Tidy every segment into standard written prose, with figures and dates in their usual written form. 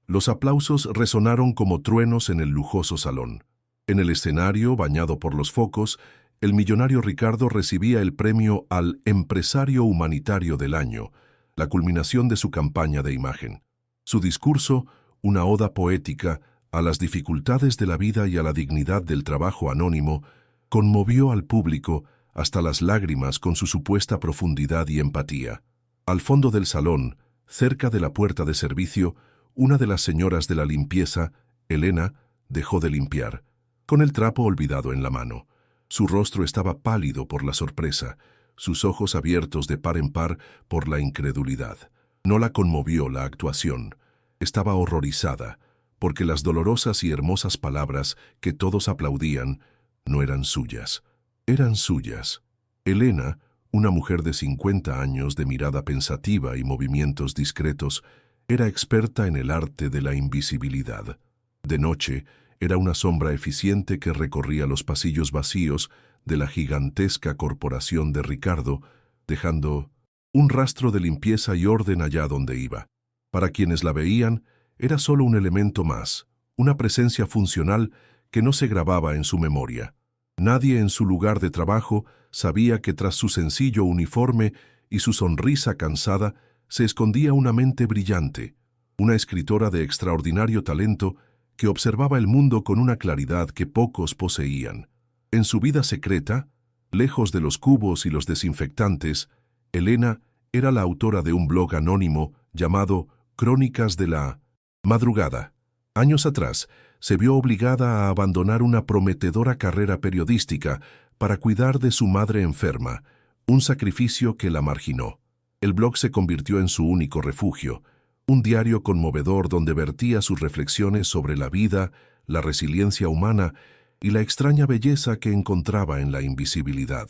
Los aplausos resonaron como truenos en el lujoso salón. En el escenario, bañado por los focos, el millonario Ricardo recibía el premio al Empresario Humanitario del Año, la culminación de su campaña de imagen. Su discurso, una oda poética a las dificultades de la vida y a la dignidad del trabajo anónimo, conmovió al público hasta las lágrimas con su supuesta profundidad y empatía. Al fondo del salón, cerca de la puerta de servicio, una de las señoras de la limpieza, Elena, dejó de limpiar, con el trapo olvidado en la mano. Su rostro estaba pálido por la sorpresa, sus ojos abiertos de par en par por la incredulidad. No la conmovió la actuación. Estaba horrorizada, porque las dolorosas y hermosas palabras que todos aplaudían no eran suyas. Eran suyas. Elena, una mujer de 50 años de mirada pensativa y movimientos discretos, era experta en el arte de la invisibilidad. De noche, era una sombra eficiente que recorría los pasillos vacíos de la gigantesca corporación de Ricardo, dejando un rastro de limpieza y orden allá donde iba. Para quienes la veían, era solo un elemento más, una presencia funcional que no se grababa en su memoria. Nadie en su lugar de trabajo sabía que tras su sencillo uniforme y su sonrisa cansada se escondía una mente brillante, una escritora de extraordinario talento que observaba el mundo con una claridad que pocos poseían. En su vida secreta, lejos de los cubos y los desinfectantes, Elena era la autora de un blog anónimo llamado Crónicas de la Madrugada. Años atrás, se vio obligada a abandonar una prometedora carrera periodística para cuidar de su madre enferma, un sacrificio que la marginó. El blog se convirtió en su único refugio, un diario conmovedor donde vertía sus reflexiones sobre la vida, la resiliencia humana y la extraña belleza que encontraba en la invisibilidad.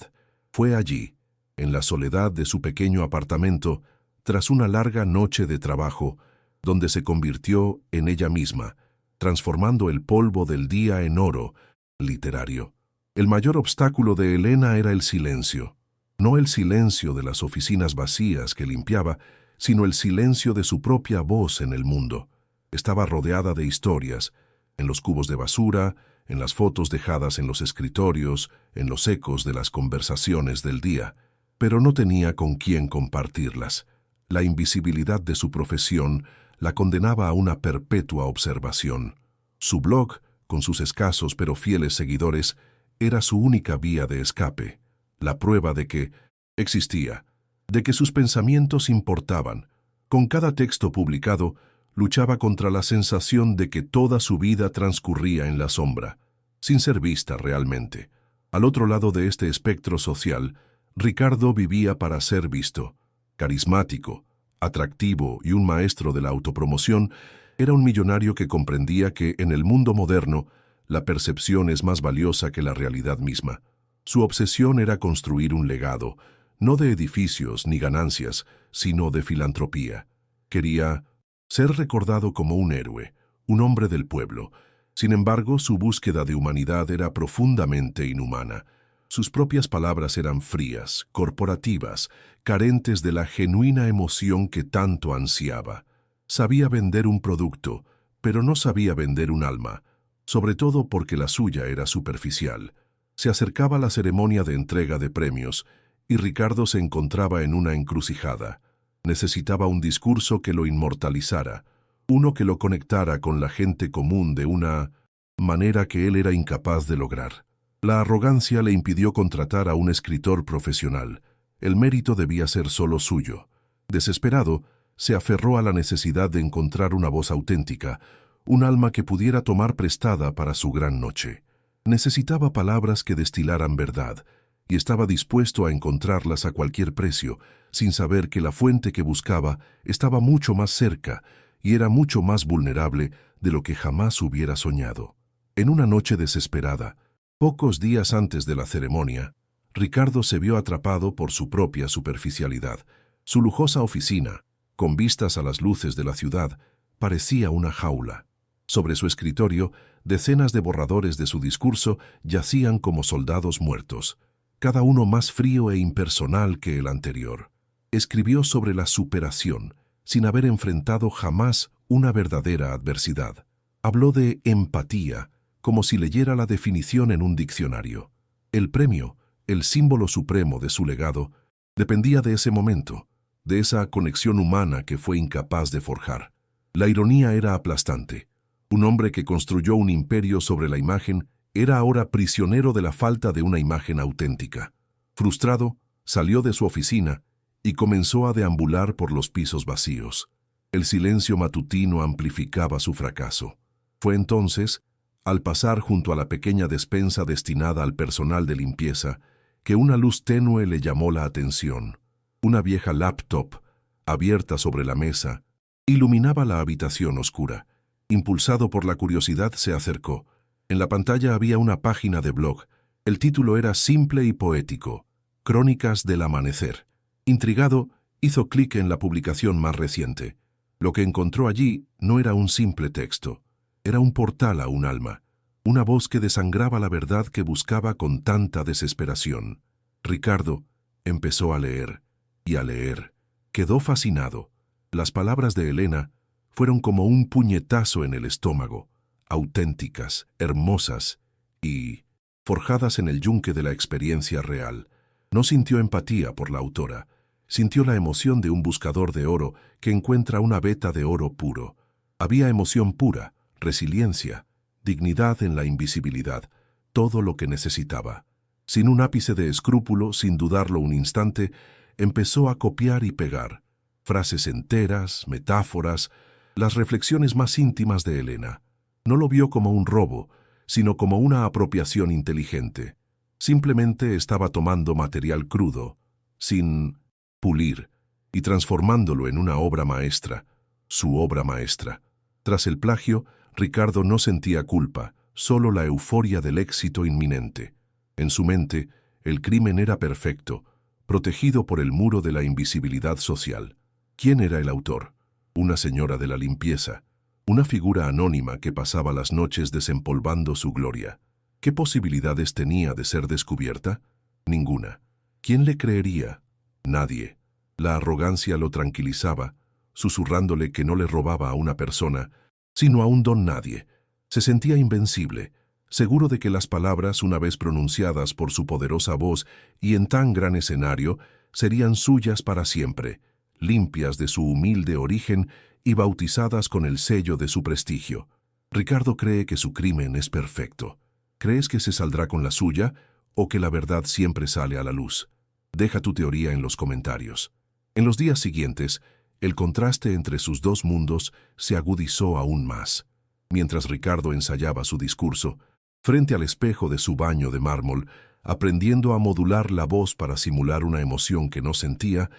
Fue allí, en la soledad de su pequeño apartamento, tras una larga noche de trabajo, donde se convirtió en ella misma, transformando el polvo del día en oro literario. El mayor obstáculo de Elena era el silencio. No el silencio de las oficinas vacías que limpiaba, sino el silencio de su propia voz en el mundo. Estaba rodeada de historias, en los cubos de basura, en las fotos dejadas en los escritorios, en los ecos de las conversaciones del día, pero no tenía con quién compartirlas. La invisibilidad de su profesión la condenaba a una perpetua observación. Su blog, con sus escasos pero fieles seguidores, era su única vía de escape, la prueba de que existía, de que sus pensamientos importaban. Con cada texto publicado, luchaba contra la sensación de que toda su vida transcurría en la sombra, sin ser vista realmente. Al otro lado de este espectro social, Ricardo vivía para ser visto. Carismático, atractivo y un maestro de la autopromoción, era un millonario que comprendía que en el mundo moderno la percepción es más valiosa que la realidad misma. Su obsesión era construir un legado, no de edificios ni ganancias, sino de filantropía. Quería ser recordado como un héroe, un hombre del pueblo. Sin embargo, su búsqueda de humanidad era profundamente inhumana. Sus propias palabras eran frías, corporativas, carentes de la genuina emoción que tanto ansiaba. Sabía vender un producto, pero no sabía vender un alma, sobre todo porque la suya era superficial. Se acercaba la ceremonia de entrega de premios, y Ricardo se encontraba en una encrucijada. Necesitaba un discurso que lo inmortalizara, uno que lo conectara con la gente común de una manera que él era incapaz de lograr. La arrogancia le impidió contratar a un escritor profesional. El mérito debía ser solo suyo. Desesperado, se aferró a la necesidad de encontrar una voz auténtica, un alma que pudiera tomar prestada para su gran noche. Necesitaba palabras que destilaran verdad, y estaba dispuesto a encontrarlas a cualquier precio, sin saber que la fuente que buscaba estaba mucho más cerca y era mucho más vulnerable de lo que jamás hubiera soñado. En una noche desesperada, pocos días antes de la ceremonia, Ricardo se vio atrapado por su propia superficialidad. Su lujosa oficina, con vistas a las luces de la ciudad, parecía una jaula. Sobre su escritorio, decenas de borradores de su discurso yacían como soldados muertos, cada uno más frío e impersonal que el anterior. Escribió sobre la superación, sin haber enfrentado jamás una verdadera adversidad. Habló de empatía, como si leyera la definición en un diccionario. El premio, el símbolo supremo de su legado, dependía de ese momento, de esa conexión humana que fue incapaz de forjar. La ironía era aplastante. Un hombre que construyó un imperio sobre la imagen era ahora prisionero de la falta de una imagen auténtica. Frustrado, salió de su oficina y comenzó a deambular por los pisos vacíos. El silencio matutino amplificaba su fracaso. Fue entonces, al pasar junto a la pequeña despensa destinada al personal de limpieza, que una luz tenue le llamó la atención. Una vieja laptop, abierta sobre la mesa, iluminaba la habitación oscura. Impulsado por la curiosidad, se acercó. En la pantalla había una página de blog. El título era simple y poético: Crónicas del Amanecer. Intrigado, hizo clic en la publicación más reciente. Lo que encontró allí no era un simple texto. Era un portal a un alma, una voz que desangraba la verdad que buscaba con tanta desesperación. Ricardo empezó a leer, y a leer. Quedó fascinado. Las palabras de Elena fueron como un puñetazo en el estómago, auténticas, hermosas y forjadas en el yunque de la experiencia real. No sintió empatía por la autora, sintió la emoción de un buscador de oro que encuentra una veta de oro puro. Había emoción pura, resiliencia, dignidad en la invisibilidad, todo lo que necesitaba. Sin un ápice de escrúpulo, sin dudarlo un instante, empezó a copiar y pegar frases enteras, metáforas, las reflexiones más íntimas de Elena. No lo vio como un robo, sino como una apropiación inteligente. Simplemente estaba tomando material crudo, sin pulir, y transformándolo en una obra maestra, su obra maestra. Tras el plagio, Ricardo no sentía culpa, solo la euforia del éxito inminente. En su mente, el crimen era perfecto, protegido por el muro de la invisibilidad social. ¿Quién era el autor? Una señora de la limpieza, una figura anónima que pasaba las noches desempolvando su gloria. ¿Qué posibilidades tenía de ser descubierta? Ninguna. ¿Quién le creería? Nadie. La arrogancia lo tranquilizaba, susurrándole que no le robaba a una persona, sino a un don nadie. Se sentía invencible, seguro de que las palabras, una vez pronunciadas por su poderosa voz y en tan gran escenario, serían suyas para siempre, limpias de su humilde origen y bautizadas con el sello de su prestigio. Ricardo cree que su crimen es perfecto. ¿Crees que se saldrá con la suya o que la verdad siempre sale a la luz? Deja tu teoría en los comentarios. En los días siguientes, el contraste entre sus dos mundos se agudizó aún más. Mientras Ricardo ensayaba su discurso, frente al espejo de su baño de mármol, aprendiendo a modular la voz para simular una emoción que no sentía,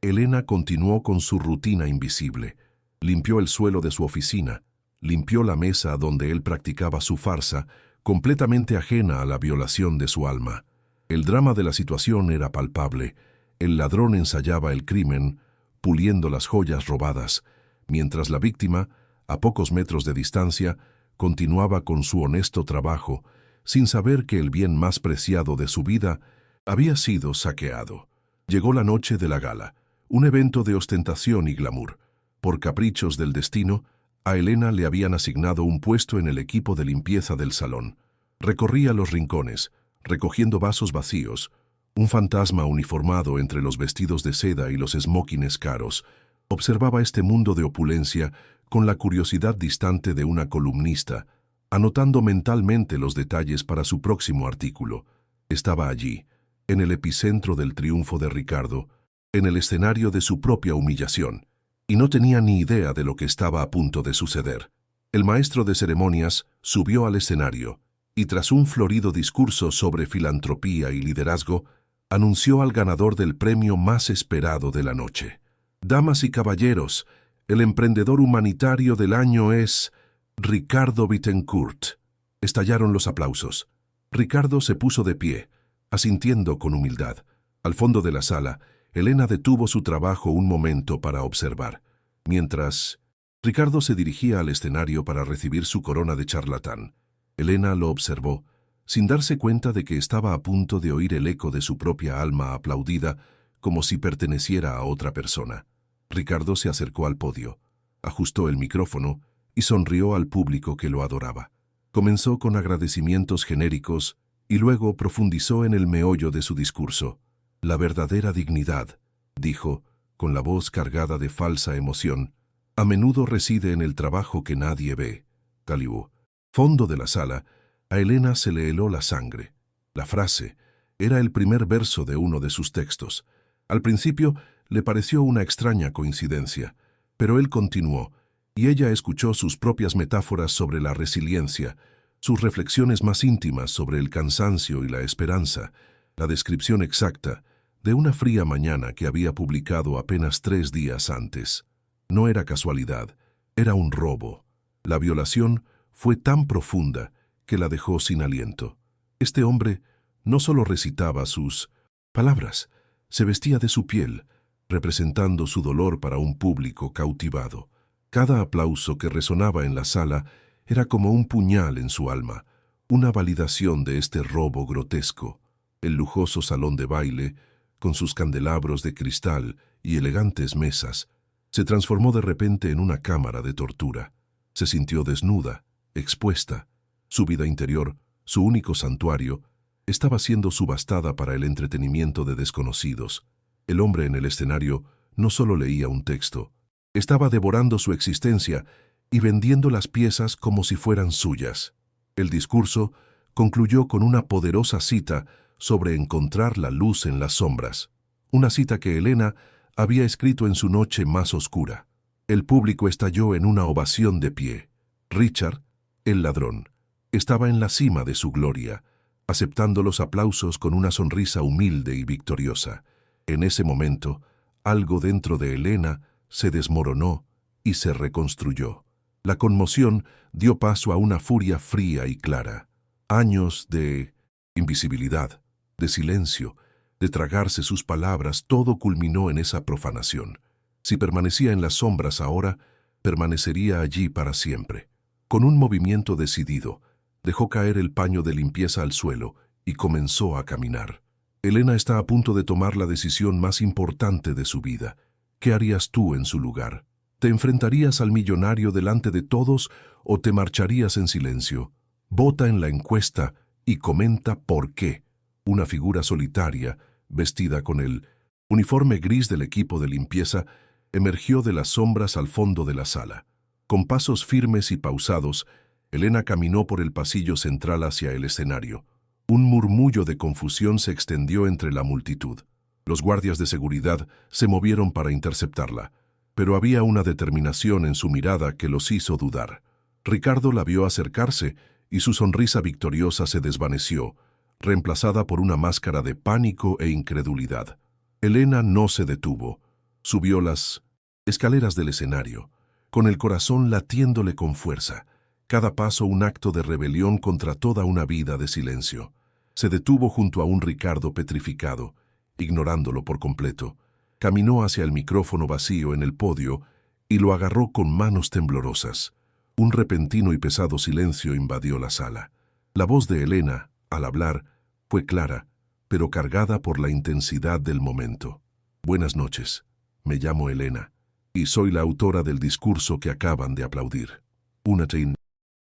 Elena continuó con su rutina invisible. Limpió el suelo de su oficina, limpió la mesa donde él practicaba su farsa, completamente ajena a la violación de su alma. El drama de la situación era palpable. El ladrón ensayaba el crimen, puliendo las joyas robadas, mientras la víctima, a pocos metros de distancia, continuaba con su honesto trabajo, sin saber que el bien más preciado de su vida había sido saqueado. Llegó la noche de la gala, un evento de ostentación y glamour. Por caprichos del destino, a Elena le habían asignado un puesto en el equipo de limpieza del salón. Recorría los rincones, recogiendo vasos vacíos, un fantasma uniformado entre los vestidos de seda y los smokines caros. Observaba este mundo de opulencia con la curiosidad distante de una columnista, anotando mentalmente los detalles para su próximo artículo. Estaba allí, en el epicentro del triunfo de Ricardo, en el escenario de su propia humillación, y no tenía ni idea de lo que estaba a punto de suceder. El maestro de ceremonias subió al escenario y, tras un florido discurso sobre filantropía y liderazgo, anunció al ganador del premio más esperado de la noche. Damas y caballeros, el emprendedor humanitario del año es Ricardo Bittencourt. Estallaron los aplausos. Ricardo se puso de pie, asintiendo con humildad. Al fondo de la sala, Elena detuvo su trabajo un momento para observar. Mientras Ricardo se dirigía al escenario para recibir su corona de charlatán, Elena lo observó, sin darse cuenta de que estaba a punto de oír el eco de su propia alma aplaudida como si perteneciera a otra persona. Ricardo se acercó al podio, ajustó el micrófono y sonrió al público que lo adoraba. Comenzó con agradecimientos genéricos y luego profundizó en el meollo de su discurso. La verdadera dignidad, dijo, con la voz cargada de falsa emoción, a menudo reside en el trabajo que nadie ve. Calibú. Fondo de la sala, a Elena se le heló la sangre. La frase era el primer verso de uno de sus textos. Al principio le pareció una extraña coincidencia, pero él continuó, y ella escuchó sus propias metáforas sobre la resiliencia, sus reflexiones más íntimas sobre el cansancio y la esperanza, la descripción exacta de una fría mañana que había publicado apenas 3 días antes. No era casualidad, era un robo. La violación fue tan profunda que la dejó sin aliento. Este hombre no solo recitaba sus palabras, se vestía de su piel, representando su dolor para un público cautivado. Cada aplauso que resonaba en la sala era como un puñal en su alma, una validación de este robo grotesco. El lujoso salón de baile, con sus candelabros de cristal y elegantes mesas, se transformó de repente en una cámara de tortura. Se sintió desnuda, expuesta. Su vida interior, su único santuario, estaba siendo subastada para el entretenimiento de desconocidos. El hombre en el escenario no solo leía un texto, estaba devorando su existencia y vendiendo las piezas como si fueran suyas. El discurso concluyó con una poderosa cita sobre encontrar la luz en las sombras, una cita que Elena había escrito en su noche más oscura. El público estalló en una ovación de pie. Richard, el ladrón, estaba en la cima de su gloria, aceptando los aplausos con una sonrisa humilde y victoriosa. En ese momento, algo dentro de Elena se desmoronó y se reconstruyó. La conmoción dio paso a una furia fría y clara. Años de invisibilidad, de silencio, de tragarse sus palabras, todo culminó en esa profanación. Si permanecía en las sombras ahora, permanecería allí para siempre. Con un movimiento decidido, dejó caer el paño de limpieza al suelo y comenzó a caminar. Elena está a punto de tomar la decisión más importante de su vida. ¿Qué harías tú en su lugar? ¿Te enfrentarías al millonario delante de todos o te marcharías en silencio? Vota en la encuesta y comenta por qué. Una figura solitaria, vestida con el uniforme gris del equipo de limpieza, emergió de las sombras al fondo de la sala. Con pasos firmes y pausados, Elena caminó por el pasillo central hacia el escenario. Un murmullo de confusión se extendió entre la multitud. Los guardias de seguridad se movieron para interceptarla, pero había una determinación en su mirada que los hizo dudar. Ricardo la vio acercarse y su sonrisa victoriosa se desvaneció, reemplazada por una máscara de pánico e incredulidad. Elena no se detuvo. Subió las escaleras del escenario, con el corazón latiéndole con fuerza. Cada paso un acto de rebelión contra toda una vida de silencio. Se detuvo junto a un Ricardo petrificado, ignorándolo por completo. Caminó hacia el micrófono vacío en el podio y lo agarró con manos temblorosas. Un repentino y pesado silencio invadió la sala. La voz de Elena, al hablar, fue clara, pero cargada por la intensidad del momento. Buenas noches, me llamo Elena, y soy la autora del discurso que acaban de aplaudir. Una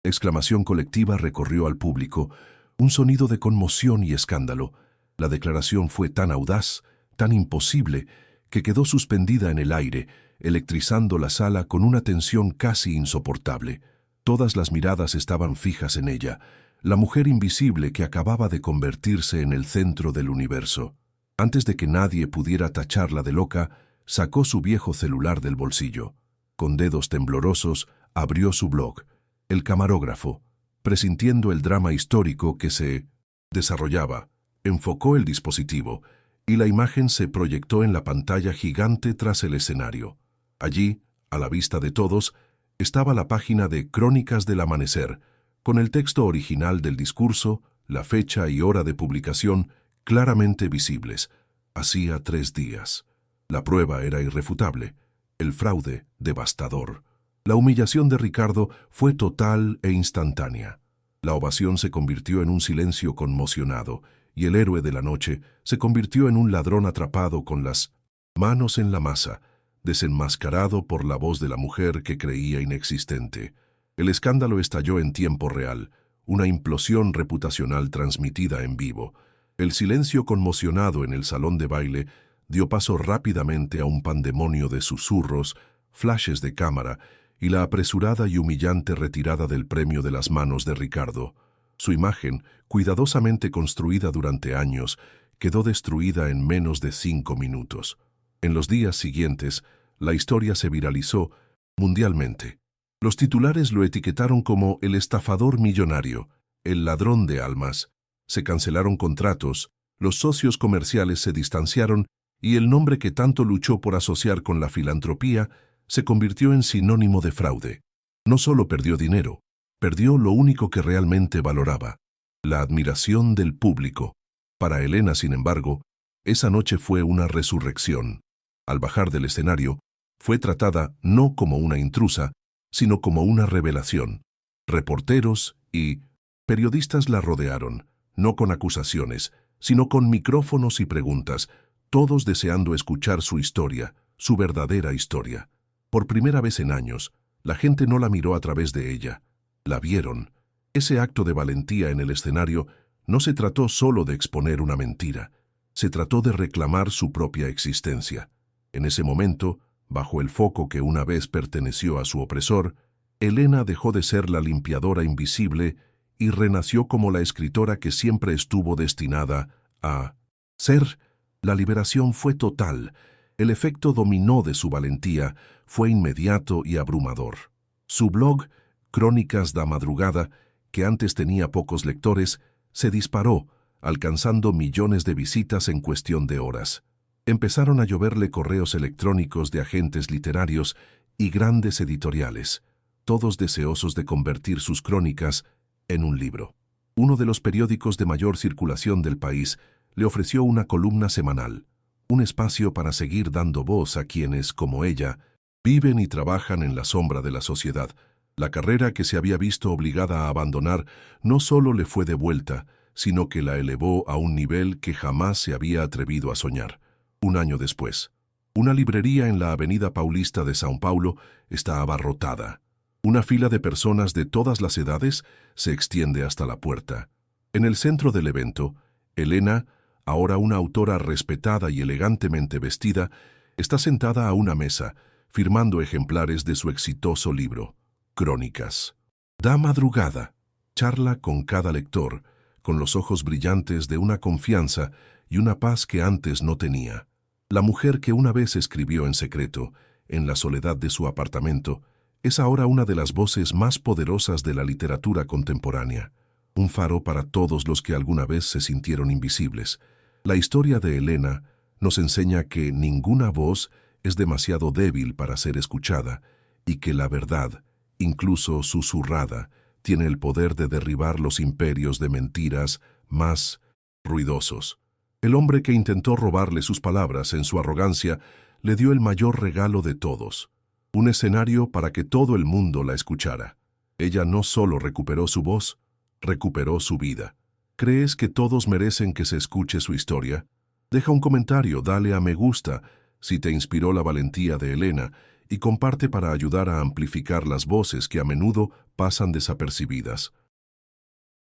exclamación colectiva recorrió al público, un sonido de conmoción y escándalo. La declaración fue tan audaz, tan imposible, que quedó suspendida en el aire, electrizando la sala con una tensión casi insoportable. Todas las miradas estaban fijas en ella, la mujer invisible que acababa de convertirse en el centro del universo. Antes de que nadie pudiera tacharla de loca, sacó su viejo celular del bolsillo. Con dedos temblorosos, abrió su blog. El camarógrafo, presintiendo el drama histórico que se desarrollaba, enfocó el dispositivo y la imagen se proyectó en la pantalla gigante tras el escenario. Allí, a la vista de todos, estaba la página de Crónicas del Amanecer, con el texto original del discurso, la fecha y hora de publicación claramente visibles. Hacía 3 días. La prueba era irrefutable, el fraude devastador. La humillación de Ricardo fue total e instantánea. La ovación se convirtió en un silencio conmocionado, y el héroe de la noche se convirtió en un ladrón atrapado con las manos en la masa, desenmascarado por la voz de la mujer que creía inexistente. El escándalo estalló en tiempo real, una implosión reputacional transmitida en vivo. El silencio conmocionado en el salón de baile dio paso rápidamente a un pandemonio de susurros, flashes de cámara y la apresurada y humillante retirada del premio de las manos de Ricardo. Su imagen, cuidadosamente construida durante años, quedó destruida en menos de 5 minutos. En los días siguientes, la historia se viralizó mundialmente. Los titulares lo etiquetaron como el estafador millonario, el ladrón de almas. Se cancelaron contratos, los socios comerciales se distanciaron y el nombre que tanto luchó por asociar con la filantropía se convirtió en sinónimo de fraude. No solo perdió dinero, perdió lo único que realmente valoraba, la admiración del público. Para Elena, sin embargo, esa noche fue una resurrección. Al bajar del escenario, fue tratada no como una intrusa, sino como una revelación. Reporteros y periodistas la rodearon, no con acusaciones, sino con micrófonos y preguntas, todos deseando escuchar su historia, su verdadera historia. Por primera vez en años, la gente no la miró a través de ella, la vieron. Ese acto de valentía en el escenario no se trató solo de exponer una mentira, se trató de reclamar su propia existencia. En ese momento, bajo el foco que una vez perteneció a su opresor, Elena dejó de ser la limpiadora invisible y renació como la escritora que siempre estuvo destinada a ser. La liberación fue total. El efecto dominó de su valentía fue inmediato y abrumador. Su blog, Crónicas da Madrugada, que antes tenía pocos lectores, se disparó, alcanzando millones de visitas en cuestión de horas. Empezaron a lloverle correos electrónicos de agentes literarios y grandes editoriales, todos deseosos de convertir sus crónicas en un libro. Uno de los periódicos de mayor circulación del país le ofreció una columna semanal, un espacio para seguir dando voz a quienes, como ella, viven y trabajan en la sombra de la sociedad. La carrera que se había visto obligada a abandonar no solo le fue devuelta, sino que la elevó a un nivel que jamás se había atrevido a soñar. Un año después, una librería en la avenida Paulista de São Paulo está abarrotada. Una fila de personas de todas las edades se extiende hasta la puerta. En el centro del evento, Elena, ahora una autora respetada y elegantemente vestida, está sentada a una mesa, firmando ejemplares de su exitoso libro, Crónicas. Da Madrugada. Charla con cada lector, con los ojos brillantes de una confianza y una paz que antes no tenía. La mujer que una vez escribió en secreto, en la soledad de su apartamento, es ahora una de las voces más poderosas de la literatura contemporánea. Un faro para todos los que alguna vez se sintieron invisibles. La historia de Elena nos enseña que ninguna voz es demasiado débil para ser escuchada y que la verdad, incluso susurrada, tiene el poder de derribar los imperios de mentiras más ruidosos. El hombre que intentó robarle sus palabras en su arrogancia le dio el mayor regalo de todos, un escenario para que todo el mundo la escuchara. Ella no solo recuperó su voz, recuperó su vida. ¿Crees que todos merecen que se escuche su historia? Deja un comentario, dale a me gusta si te inspiró la valentía de Elena y comparte para ayudar a amplificar las voces que a menudo pasan desapercibidas.